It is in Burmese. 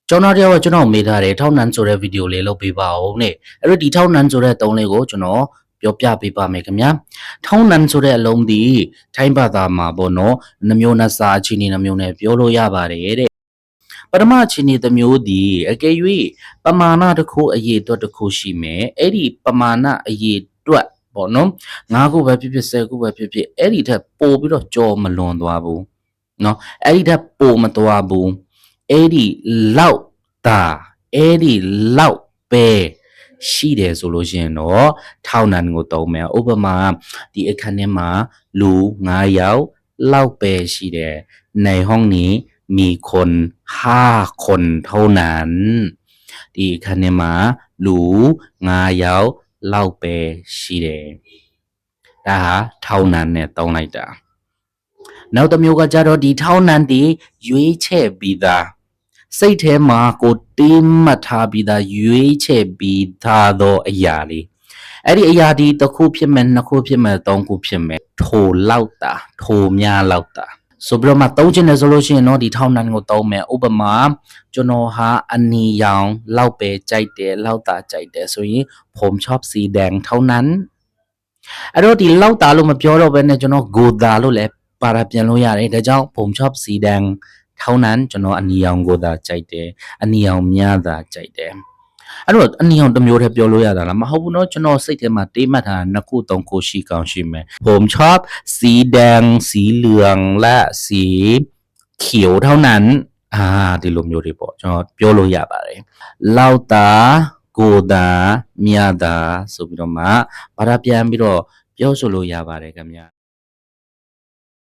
ကျွန်တော်တယောက်ကကျွန်တော်မေးထားတယ်ထောက်နန်းဆိုတဲ့ဗီဒီယိုလေးလုပ်ပေးပါဦးနဲ့အဲ့တော့ဒီထောက်နန်းဆိုတဲ့အသုံးလေးကိုကျွန်တော်ပြောပြပေးပါမယ်ခင်ဗျာထောက်နန်းဆိုတဲ့အလုံးဒီထိုင်းဘာသာမှာပေါ့နော်နှမျိုးနှစာအခြေအနေနှမျိုးနဲ့ပြောလို့ရပါတယ်တဲ့ပထမအခြေအနေတစ်မျိုးဒီအကယ်၍ပမာဏတစ်ခုအရေးအတွက်တစ်ခုရှိမယ်အဲ့ဒီပမာဏအရေးအတွက်ပေါ့နော်9ခုပဲဖြစ်ဖြစ်10ခုပဲဖြစ်ဖြစ်အဲ့ဒီထက်ပိုပြီးတော့ကြော်မလွန်သွားဘူးနော်အဲ့ဒီထက်ပိုမသွားဘူးအဲ့ဒီလောက်တာအဲ့ဒီလောက်ပဲရှိတယ်ဆိုလို့ရှိရင်တော့ထောက်နန်းကိုသုံးမယ်ဥပမာဒီအခန်းထဲမှာလူ9ယောက်လောက်ပဲရှိတယ်ในห้องนี้มีคน5คนเท่านั้นဒီအခန်းထဲမှာလူ9ယောက်လောက်ပဲရှိတယ်ဒါဟာထောက်နန်းနဲ့သုံးလိုက်တာနောက်တစ်မျိုးကကြတော့ဒီထောက်နန်းဒီရွေးချယ်ပြီးသားစိတ်ထဲမှာကိုတင်းမှတ်ထားပြီးသားရွေးချယ်ပြီးသားသောအရာလေးအဲ့ဒီအရာဒီတစ်ခုဖြစ်မယ်နှစ်ခုဖြစ်မယ်သုံးခုဖြစ်မယ်ထိုလောက်တာထိုများလောက်တာဆိုပြီးတော့မှသုံးချင်တယ်ဆိုလို့ရှိရင်တော့ဒီထောက်နန်းကိုသုံးမယ်ဥပမာကျွန်တော်ဟာအနီရောင်လောက်ပဲကြိုက်တယ်လောက်တာကြိုက်တယ်ဆိုရင်ผมชอบสีแดงเท่านั้นအဲ့တော့ဒီလောက်တာလို့မပြောတော့ဘဲနဲ့ကျွန်တော်ဂိုတာလို့လည်းပါရပြန်လို့ရတယ်ဒါကြောင့်ผมชอบสีแดงเท่านั้นကျွန်တော်အနီရောင်ကိုသာကြိုက်တယ်အနီရောင်များသာကြိုက်တယ်အဲ့တော့အနီရောင်တစ်မျိုးတည်းပြောလို့ရတာလားမဟုတ်ဘူးเนาะကျွန်တော်စိတ်ထဲမှာတေးမှတ်ထားနှစ်ခုသုံးခုရှိကောင်းရှိမယ်ผมชอบสีแดงสีเหลืองและสีเขียวเท่านั้นဒီလိုမျိုးတွေပေါ့ကျွန်တော်ပြောလို့ရပါတယ်လောက်တာကိုတာမြတာဆိုပြီးတော့မှဘာသာပြန်ပြီးတော့ပြောဆိုလို့ရပါတယ်ခင်ဗျာ